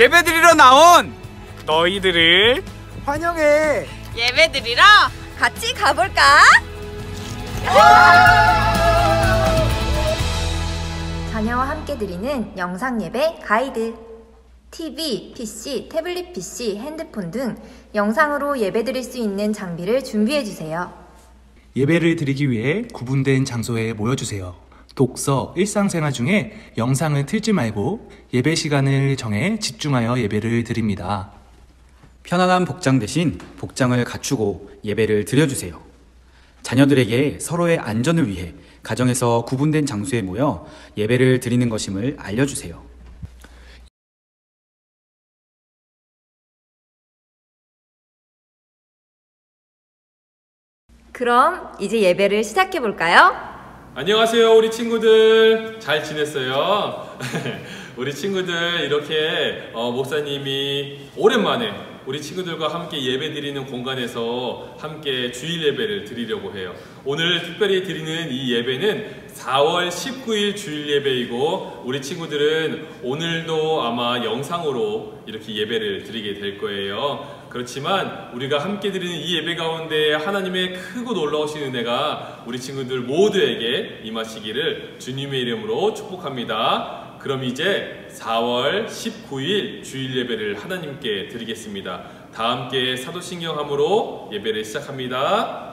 예배드리러 나온 너희들을 환영해. 예배드리러 같이 가볼까? 자녀와 함께 드리는 영상 예배 가이드. TV, PC, 태블릿 PC, 핸드폰 등 영상으로 예배드릴 수 있는 장비를 준비해주세요. 예배를 드리기 위해 구분된 장소에 모여주세요. 독서, 일상생활 중에 영상을 틀지 말고 예배 시간을 정해 집중하여 예배를 드립니다. 편안한 복장 대신 복장을 갖추고 예배를 드려주세요. 자녀들에게 서로의 안전을 위해 가정에서 구분된 장소에 모여 예배를 드리는 것임을 알려주세요. 그럼 이제 예배를 시작해 볼까요? 안녕하세요, 우리 친구들. 잘 지냈어요? 우리 친구들 이렇게 목사님이 오랜만에 우리 친구들과 함께 예배 드리는 공간에서 함께 주일 예배를 드리려고 해요. 오늘 특별히 드리는 이 예배는 4월 19일 주일 예배이고, 우리 친구들은 오늘도 아마 영상으로 이렇게 예배를 드리게 될 거예요. 그렇지만 우리가 함께 드리는 이 예배 가운데 하나님의 크고 놀라우신 은혜가 우리 친구들 모두에게 임하시기를 주님의 이름으로 축복합니다. 그럼 이제 4월 19일 주일 예배를 하나님께 드리겠습니다. 다 함께 사도신경함으로 예배를 시작합니다.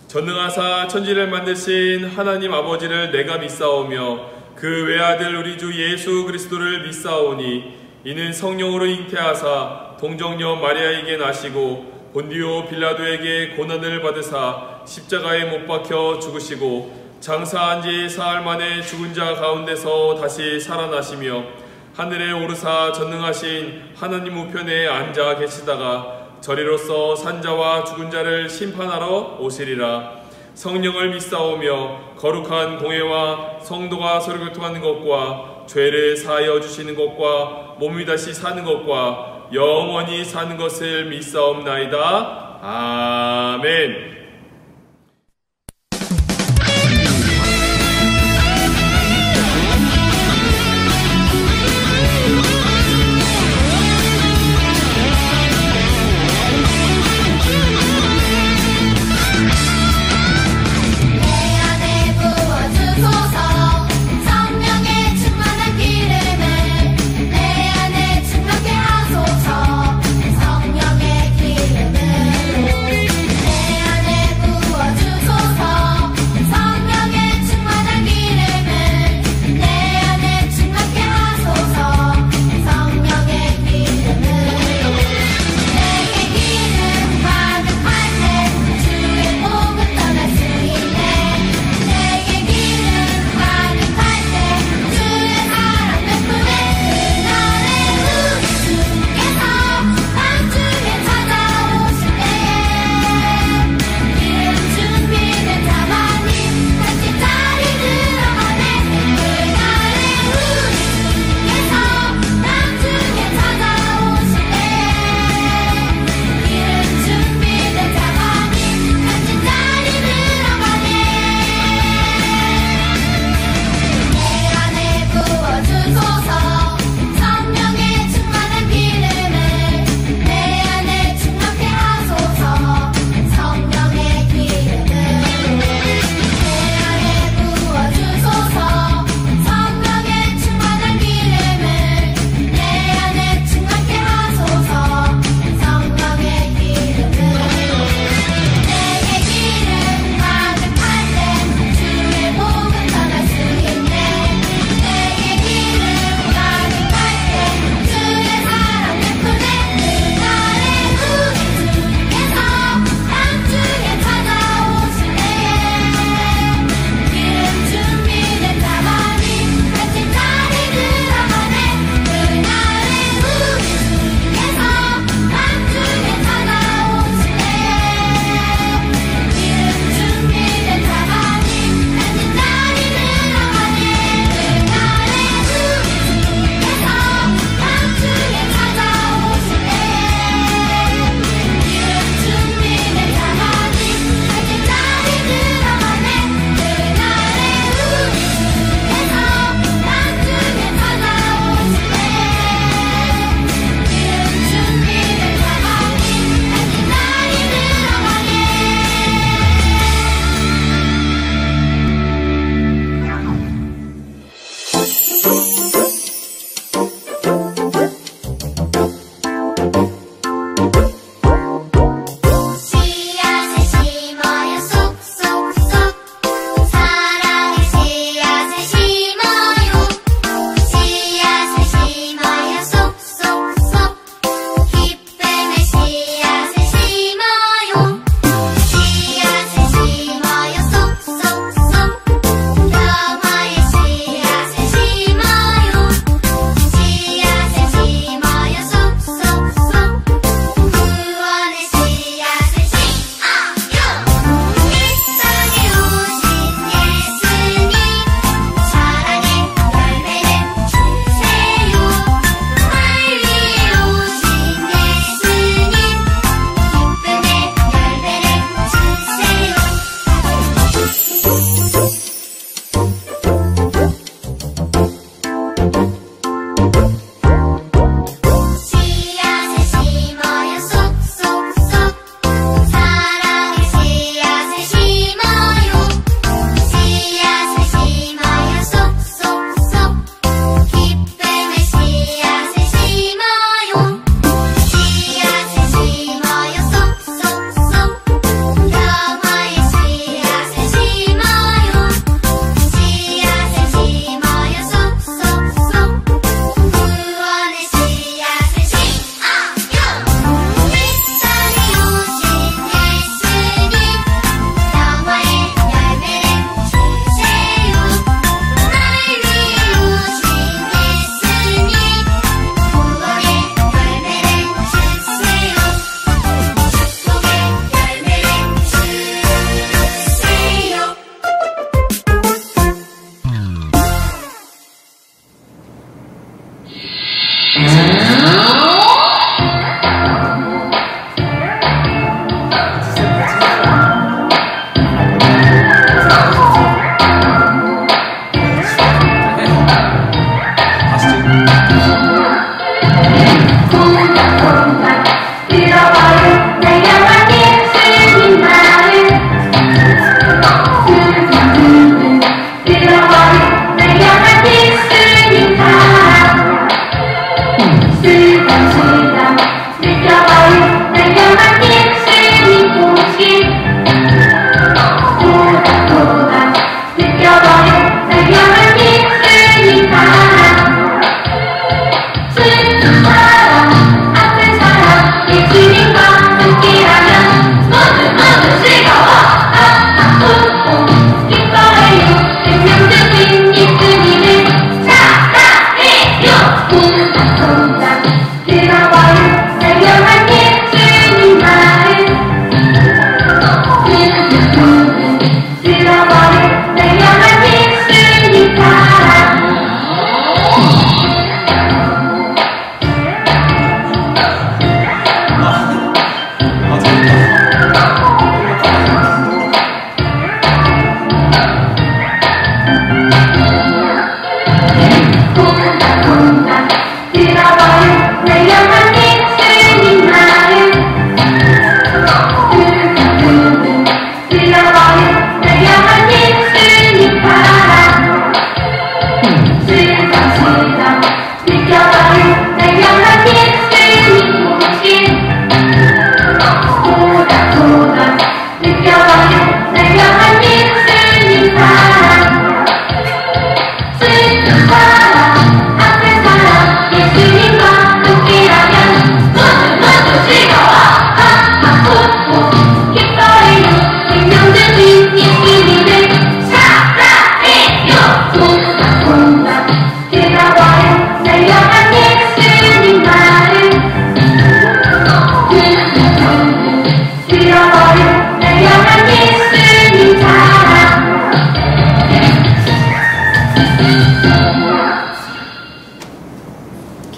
전능하사 천지를 만드신 하나님 아버지를 내가 믿사오며 그 외아들 우리 주 예수 그리스도를 믿사오니 이는 성령으로 잉태하사 동정녀 마리아에게 나시고 본디오 빌라도에게 고난을 받으사 십자가에 못 박혀 죽으시고 장사한 지 사흘 만에 죽은 자 가운데서 다시 살아나시며 하늘에 오르사 전능하신 하나님 우편에 앉아 계시다가 저리로서 산자와 죽은 자를 심판하러 오시리라. 성령을 믿사오며 거룩한 공회와 성도가 서로 교통하는 것과 죄를 사하여 주시는 것과 몸이 다시 사는 것과 영원히 사는 것을 믿사옵나이다. 아멘. 성령의 기름을 내 안에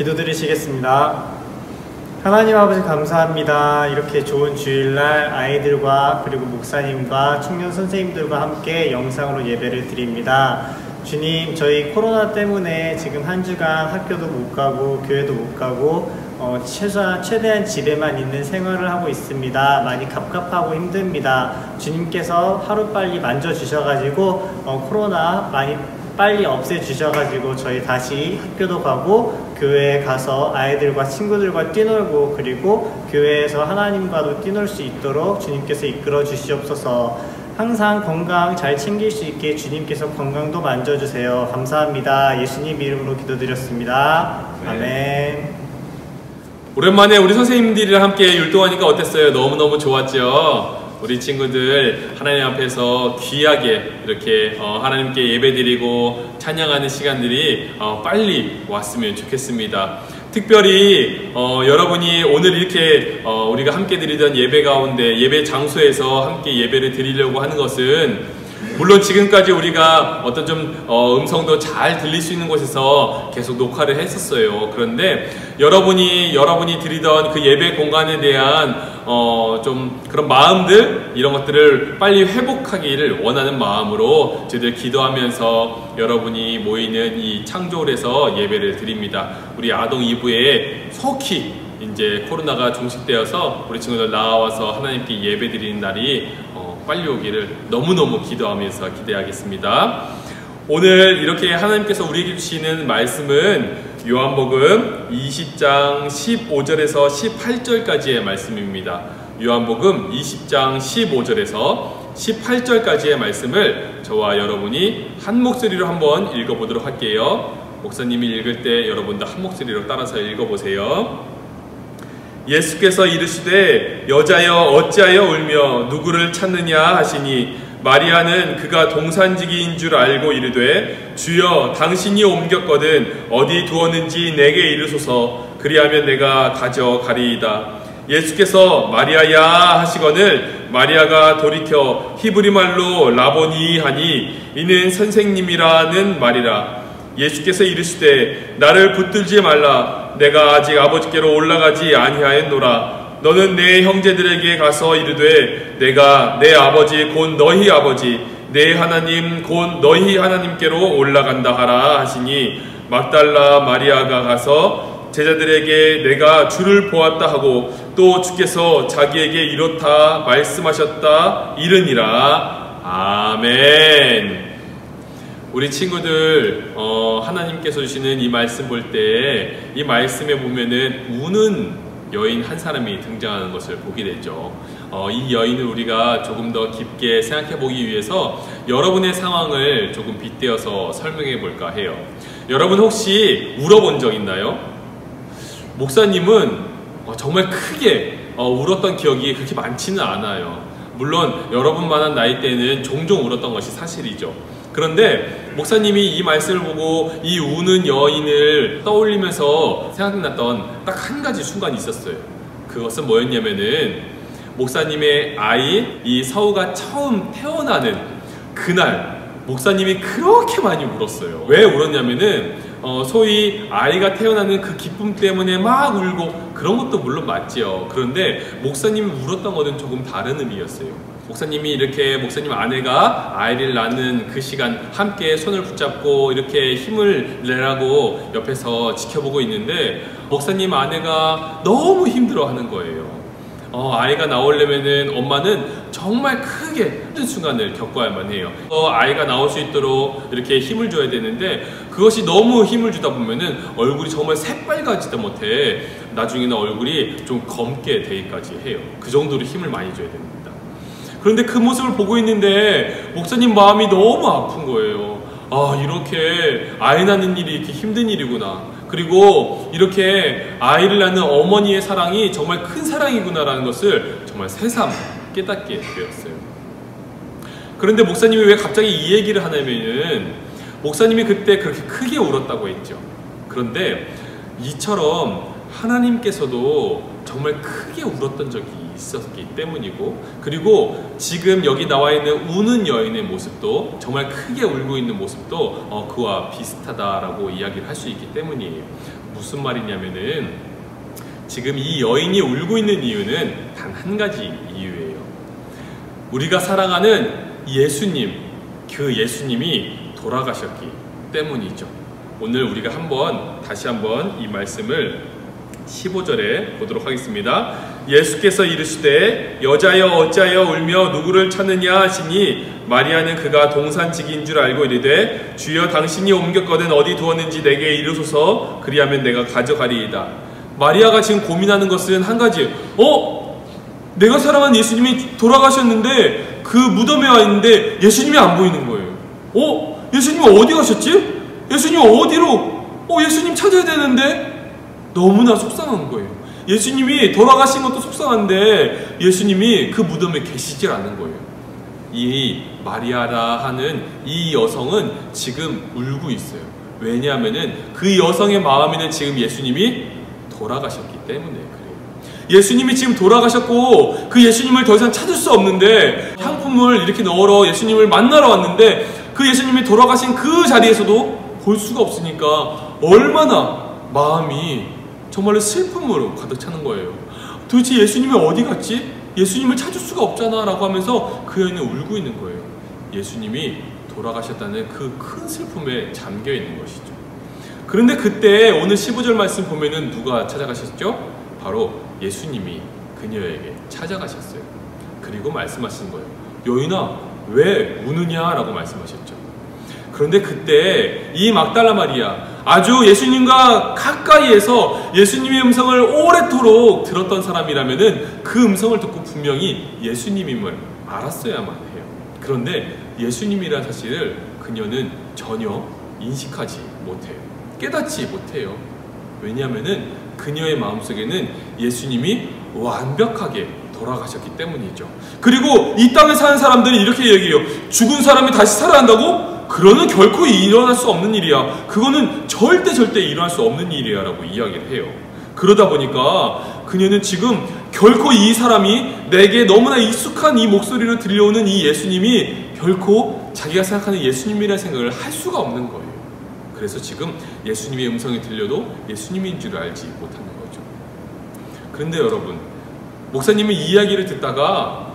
기도드리시겠습니다. 하나님 아버지 감사합니다. 이렇게 좋은 주일날 아이들과 그리고 목사님과 청년 선생님들과 함께 영상으로 예배를 드립니다. 주님, 저희 코로나 때문에 지금 한 주간 학교도 못 가고 교회도 못 가고 최대한 집에만 있는 생활을 하고 있습니다. 많이 갑갑하고 힘듭니다. 주님께서 하루빨리 만져주셔가지고 코로나 많이 빨리 없애주셔가지고 저희 다시 학교도 가고 교회에 가서 아이들과 친구들과 뛰놀고 그리고 교회에서 하나님과도 뛰놀 수 있도록 주님께서 이끌어 주시옵소서. 항상 건강 잘 챙길 수 있게 주님께서 건강도 만져주세요. 감사합니다. 예수님 이름으로 기도드렸습니다. 아멘. 오랜만에 우리 선생님들이랑 함께 율동하니까 어땠어요? 너무너무 좋았죠? 우리 친구들 하나님 앞에서 귀하게 이렇게 하나님께 예배드리고 찬양하는 시간들이 빨리 왔으면 좋겠습니다. 특별히 여러분이 오늘 이렇게 우리가 함께 드리던 예배 가운데 예배 장소에서 함께 예배를 드리려고 하는 것은 물론 지금까지 우리가 어떤 좀 음성도 잘 들릴 수 있는 곳에서 계속 녹화를 했었어요. 그런데 여러분이 드리던 그 예배 공간에 대한 좀 그런 마음들 이런 것들을 빨리 회복하기를 원하는 마음으로 저희들 기도하면서 여러분이 모이는 이 창조홀에서 예배를 드립니다. 우리 아동 2부에 속히 이제 코로나가 종식되어서 우리 친구들 나와서 하나님께 예배 드리는 날이 빨리 오기를 너무너무 기도하면서 기대하겠습니다. 오늘 이렇게 하나님께서 우리에게 주시는 말씀은 요한복음 20장 15절에서 18절까지의 말씀입니다. 요한복음 20장 15절에서 18절까지의 말씀을 저와 여러분이 한 목소리로 한번 읽어보도록 할게요. 목사님이 읽을 때 여러분도 한 목소리로 따라서 읽어보세요. 예수께서 이르시되 여자여 어찌하여 울며 누구를 찾느냐 하시니 마리아는 그가 동산지기인 줄 알고 이르되 주여 당신이 옮겼거든 어디 두었는지 내게 이르소서 그리하면 내가 가져가리이다. 예수께서 마리아야 하시거늘 마리아가 돌이켜 히브리말로 라보니 하니 이는 선생님이라는 말이라. 예수께서 이르시되 나를 붙들지 말라. 내가 아직 아버지께로 올라가지 아니하였노라. 너는 내 형제들에게 가서 이르되 내가 내 아버지 곧 너희 아버지 내 하나님 곧 너희 하나님께로 올라간다 하라 하시니 막달라 마리아가 가서 제자들에게 내가 주를 보았다 하고 또 주께서 자기에게 이렇다 말씀하셨다 이르니라. 아멘. 우리 친구들 하나님께서 주시는 이 말씀 볼 때 이 말씀에 보면은 우는 여인 한 사람이 등장하는 것을 보게 되죠. 이 여인을 우리가 조금 더 깊게 생각해 보기 위해서 여러분의 상황을 조금 빗대어서 설명해 볼까 해요. 여러분 혹시 울어본 적 있나요? 목사님은 정말 크게 울었던 기억이 그렇게 많지는 않아요. 물론 여러분만한 나이 때는 종종 울었던 것이 사실이죠. 그런데 목사님이 이 말씀을 보고 이 우는 여인을 떠올리면서 생각났던 딱 한 가지 순간이 있었어요. 그것은 뭐였냐면은 목사님의 아이 이 서우가 처음 태어나는 그날 목사님이 그렇게 많이 울었어요. 왜 울었냐면은 소위 아이가 태어나는 그 기쁨 때문에 막 울고 그런 것도 물론 맞지요. 그런데 목사님이 울었던 것은 조금 다른 의미였어요. 목사님 아내가 아이를 낳는 그 시간 함께 손을 붙잡고 이렇게 힘을 내라고 옆에서 지켜보고 있는데 목사님 아내가 너무 힘들어하는 거예요. 아이가 나오려면은 엄마는 정말 크게 힘든 순간을 겪어야만 해요. 아이가 나올 수 있도록 이렇게 힘을 줘야 되는데 그것이 너무 힘을 주다 보면은 얼굴이 정말 새빨가지도 못해 나중에는 얼굴이 좀 검게 되기까지 해요. 그 정도로 힘을 많이 줘야 됩니다. 그런데 그 모습을 보고 있는데 목사님 마음이 너무 아픈 거예요. 이렇게 아이 낳는 일이 이렇게 힘든 일이구나. 그리고 이렇게 아이를 낳는 어머니의 사랑이 정말 큰 사랑이구나라는 것을 정말 새삼 깨닫게 되었어요. 그런데 목사님이 왜 갑자기 이 얘기를 하냐면은 목사님이 그때 그렇게 크게 울었다고 했죠. 그런데 이처럼 하나님께서도 정말 크게 울었던 적이 있었기 때문이고, 그리고 지금 여기 나와 있는 우는 여인의 모습도, 정말 크게 울고 있는 모습도 그와 비슷하다라고 이야기를 할 수 있기 때문이에요. 무슨 말이냐면은 지금 이 여인이 울고 있는 이유는 단 한 가지 이유예요. 우리가 사랑하는 예수님, 그 예수님이 돌아가셨기 때문이죠. 오늘 우리가 다시 한번 이 말씀을 15절에 보도록 하겠습니다. 예수께서 이르시되 여자여 어찌하여 울며 누구를 찾느냐 하시니 마리아는 그가 동산직인 줄 알고 이르되 주여 당신이 옮겼거든 어디 두었는지 내게 이르소서 그리하면 내가 가져가리이다. 마리아가 지금 고민하는 것은 한 가지. 내가 사랑하는 예수님이 돌아가셨는데 그 무덤에 와 있는데 예수님이 안 보이는 거예요. 예수님 어디 가셨지? 예수님 어디로? 예수님 찾아야 되는데 너무나 속상한 거예요. 예수님이 돌아가신 것도 속상한데 예수님이 그 무덤에 계시질 않은 거예요. 이 마리아라 하는 이 여성은 지금 울고 있어요. 왜냐하면은 그 여성의 마음에는 지금 예수님이 돌아가셨기 때문에 그래요. 예수님이 지금 돌아가셨고 그 예수님을 더 이상 찾을 수 없는데 향품을 이렇게 넣으러 예수님을 만나러 왔는데 그 예수님이 돌아가신 그 자리에서도 볼 수가 없으니까 얼마나 마음이 정말로 슬픔으로 가득 차는 거예요. 도대체 예수님이 어디 갔지? 예수님을 찾을 수가 없잖아 라고 하면서 그 여인은 울고 있는 거예요. 예수님이 돌아가셨다는 그 큰 슬픔에 잠겨 있는 것이죠. 그런데 그때 오늘 15절 말씀 보면은 누가 찾아가셨죠? 바로 예수님이 그녀에게 찾아가셨어요. 그리고 말씀하신 거예요. 여인아 왜 우느냐 라고 말씀하셨죠. 그런데 그때 이 막달라 마리아, 아주 예수님과 가까이에서 예수님의 음성을 오래도록 들었던 사람이라면은 그 음성을 듣고 분명히 예수님임을 알았어야만 해요. 그런데 예수님이라는 사실을 그녀는 전혀 인식하지 못해요. 깨닫지 못해요. 왜냐하면은 그녀의 마음속에는 예수님이 완벽하게 돌아가셨기 때문이죠. 그리고 이 땅에 사는 사람들이 이렇게 얘기해요. 죽은 사람이 다시 살아난다고? 그거는 결코 일어날 수 없는 일이야. 그거는 절대 일어날 수 없는 일이야 라고 이야기를 해요. 그러다 보니까 그녀는 지금 결코 이 사람이 내게 너무나 익숙한 이 목소리로 들려오는 이 예수님이 결코 자기가 생각하는 예수님이라는 생각을 할 수가 없는 거예요. 그래서 지금 예수님의 음성이 들려도 예수님인 줄 알지 못하는 거죠. 그런데 여러분, 목사님의 이야기를 듣다가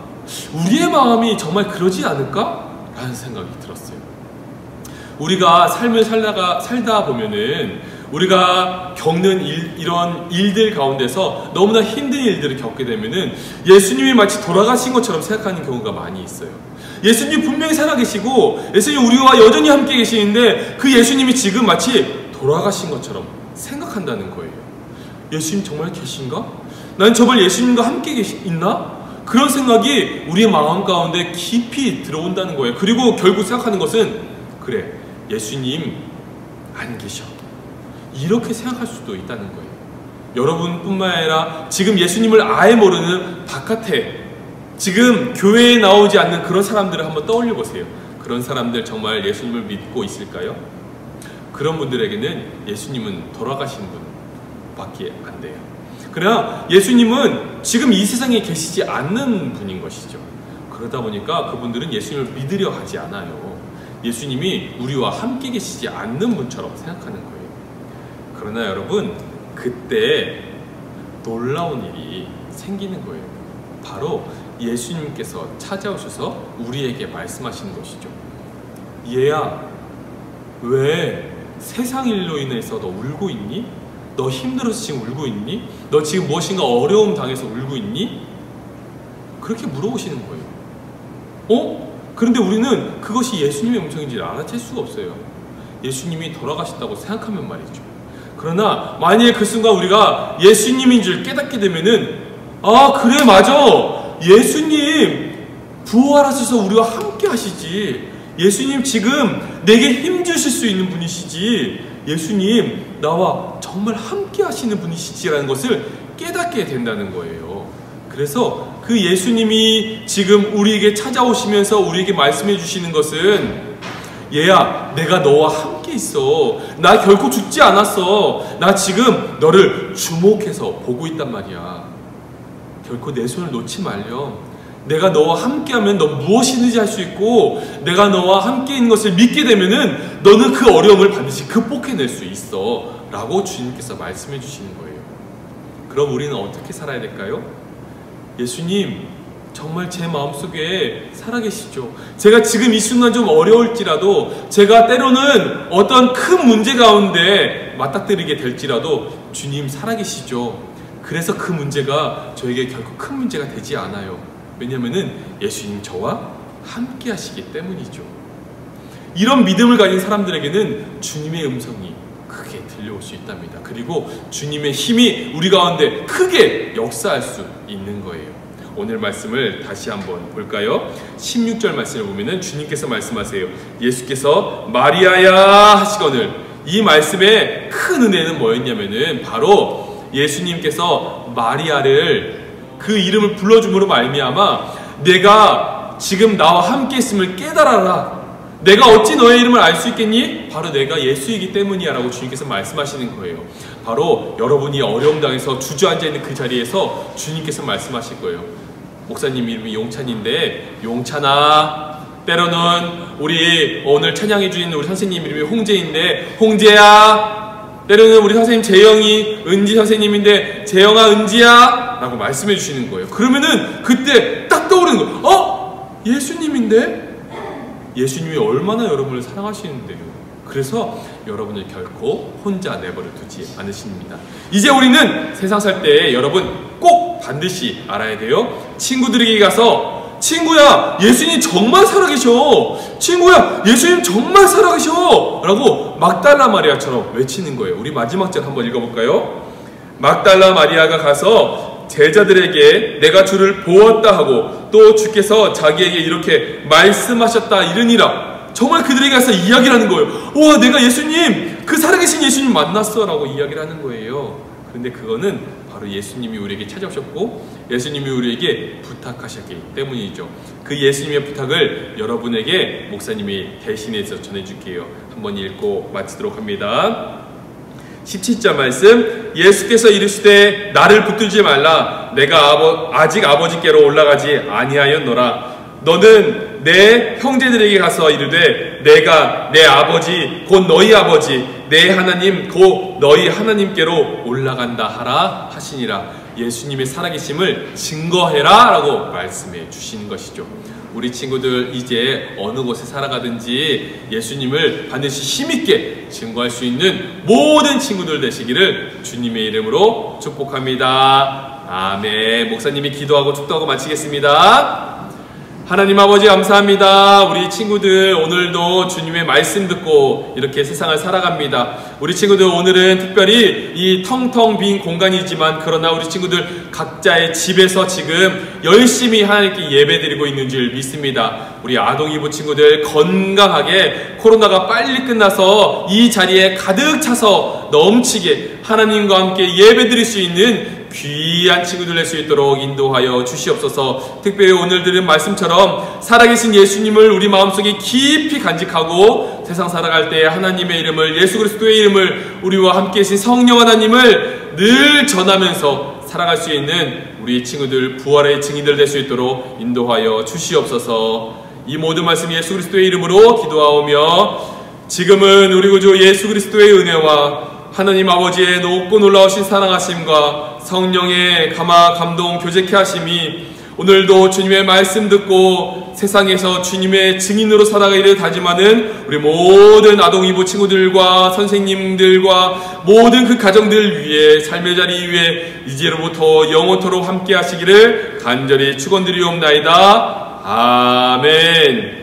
우리의 마음이 정말 그러지 않을까? 라는 생각이 들었어요. 우리가 삶을 살다 보면은 우리가 겪는 이런 일들 가운데서 너무나 힘든 일들을 겪게 되면은 예수님이 마치 돌아가신 것처럼 생각하는 경우가 많이 있어요. 예수님 분명히 살아계시고 예수님 우리와 여전히 함께 계시는데 그 예수님이 지금 마치 돌아가신 것처럼 생각한다는 거예요. 예수님 정말 계신가? 난 정말 예수님과 함께 있나? 그런 생각이 우리의 마음 가운데 깊이 들어온다는 거예요. 그리고 결국 생각하는 것은 그래, 예수님 안 계셔. 이렇게 생각할 수도 있다는 거예요. 여러분뿐만 아니라 지금 예수님을 아예 모르는 바깥에 지금 교회에 나오지 않는 그런 사람들을 한번 떠올려 보세요. 그런 사람들 정말 예수님을 믿고 있을까요? 그런 분들에게는 예수님은 돌아가신 분밖에 안 돼요. 그러나 예수님은 지금 이 세상에 계시지 않는 분인 것이죠. 그러다 보니까 그분들은 예수님을 믿으려 하지 않아요. 예수님이 우리와 함께 계시지 않는 분처럼 생각하는 거예요. 그러나 여러분, 그때 놀라운 일이 생기는 거예요. 바로 예수님께서 찾아오셔서 우리에게 말씀하시는 것이죠. 얘야, 왜 세상 일로 인해서 너 울고 있니? 너 힘들어서 지금 울고 있니? 너 지금 무엇인가 어려움 당해서 울고 있니? 그렇게 물어보시는 거예요. 그런데 우리는 그것이 예수님의 음성인지를 알아챌 수가 없어요. 예수님이 돌아가셨다고 생각하면 말이죠. 그러나 만약에 그 순간 우리가 예수님인 줄 깨닫게 되면은 그래 맞아, 예수님 부활하셔서 우리와 함께 하시지. 예수님 지금 내게 힘 주실 수 있는 분이시지. 예수님 나와 정말 함께 하시는 분이시지라는 것을 깨닫게 된다는 거예요. 그래서 그 예수님이 지금 우리에게 찾아오시면서 우리에게 말씀해 주시는 것은 얘야, 내가 너와 함께 있어. 나 결코 죽지 않았어. 나 지금 너를 주목해서 보고 있단 말이야. 결코 내 손을 놓지 말렴. 내가 너와 함께하면 너 무엇이든지 할 수 있고, 내가 너와 함께 있는 것을 믿게 되면은 너는 그 어려움을 반드시 극복해낼 수 있어 라고 주님께서 말씀해 주시는 거예요. 그럼 우리는 어떻게 살아야 될까요? 예수님 정말 제 마음속에 살아계시죠. 제가 지금 이 순간 좀 어려울지라도, 제가 때로는 어떤 큰 문제 가운데 맞닥뜨리게 될지라도 주님 살아계시죠. 그래서 그 문제가 저에게 결코 큰 문제가 되지 않아요. 왜냐하면 예수님 저와 함께 하시기 때문이죠. 이런 믿음을 가진 사람들에게는 주님의 음성이 크게 들려올 수 있답니다. 그리고 주님의 힘이 우리 가운데 크게 역사할 수 있는 거예요. 오늘 말씀을 다시 한번 볼까요? 16절 말씀을 보면은 주님께서 말씀하세요. 예수께서 마리아야 하시거늘. 이 말씀의 큰 은혜는 뭐였냐면은 바로 예수님께서 마리아를 그 이름을 불러줌으로 말미암아 내가 지금 나와 함께 있음을 깨달아라. 내가 어찌 너의 이름을 알 수 있겠니? 바로 내가 예수이기 때문이야 라고 주님께서 말씀하시는 거예요. 바로 여러분이 어려움 당해서 주저앉아 있는 그 자리에서 주님께서 말씀하실 거예요. 목사님 이름이 용찬인데, 용찬아, 때로는 우리 오늘 찬양해 주신 우리 선생님 이름이 홍재인데, 홍재야, 때로는 우리 선생님 재영이 은지 선생님인데, 재영아, 은지야 라고 말씀해 주시는 거예요. 그러면은 그때 딱 떠오르는 거예요. 예수님인데? 예수님이 얼마나 여러분을 사랑하시는데요. 그래서 여러분을 결코 혼자 내버려 두지 않으십니다. 이제 우리는 세상 살 때 여러분 꼭 반드시 알아야 돼요. 친구들에게 가서 친구야, 예수님 정말 살아계셔. 친구야, 예수님 정말 살아계셔 라고 막달라 마리아처럼 외치는 거예요. 우리 마지막 절 한번 읽어볼까요? 막달라 마리아가 가서 제자들에게 내가 주를 보았다 하고 또 주께서 자기에게 이렇게 말씀하셨다 이르니라. 정말 그들에게 가서 이야기를 하는 거예요. 와, 내가 예수님, 그 살아계신 예수님 만났어 라고 이야기를 하는 거예요. 그런데 그거는 바로 예수님이 우리에게 찾아오셨고 예수님이 우리에게 부탁하셨기 때문이죠. 그 예수님의 부탁을 여러분에게 목사님이 대신해서 전해줄게요. 한번 읽고 마치도록 합니다. 17절 말씀, 예수께서 이르시되 나를 붙들지 말라. 내가 아직 아버지께로 올라가지 아니하였노라. 너는 내 형제들에게 가서 이르되 내가 내 아버지 곧 너희 아버지 내 하나님 곧 너희 하나님께로 올라간다 하라 하시니라. 예수님의 살아계심을 증거해라 라고 말씀해 주시는 것이죠. 우리 친구들 이제 어느 곳에 살아가든지 예수님을 반드시 힘있게 증거할 수 있는 모든 친구들 되시기를 주님의 이름으로 축복합니다. 아멘. 목사님이 기도하고 축도하고 마치겠습니다. 하나님 아버지 감사합니다. 우리 친구들 오늘도 주님의 말씀 듣고 이렇게 세상을 살아갑니다. 우리 친구들 오늘은 특별히 이 텅텅 빈 공간이지만 그러나 우리 친구들 각자의 집에서 지금 열심히 하나님께 예배드리고 있는 줄 믿습니다. 우리 아동이부 친구들 건강하게 코로나가 빨리 끝나서 이 자리에 가득 차서 넘치게 하나님과 함께 예배드릴 수 있는 귀한 친구들 될 수 있도록 인도하여 주시옵소서. 특별히 오늘 들은 말씀처럼 살아계신 예수님을 우리 마음속에 깊이 간직하고 세상 살아갈 때 하나님의 이름을, 예수 그리스도의 이름을, 우리와 함께 계신 성령 하나님을 늘 전하면서 살아갈 수 있는 우리 친구들 부활의 증인들 될 수 있도록 인도하여 주시옵소서. 이 모든 말씀 예수 그리스도의 이름으로 기도하오며 지금은 우리 구주 예수 그리스도의 은혜와 하나님 아버지의 높고 놀라우신 사랑하심과 성령의 감화 감동 교제케 하심이 오늘도 주님의 말씀 듣고 세상에서 주님의 증인으로 살아가기를 다짐하는 우리 모든 아동이부 친구들과 선생님들과 모든 그 가정들 위해 삶의 자리 위에 이제로부터 영원토록 함께 하시기를 간절히 축원드리옵나이다. 아멘.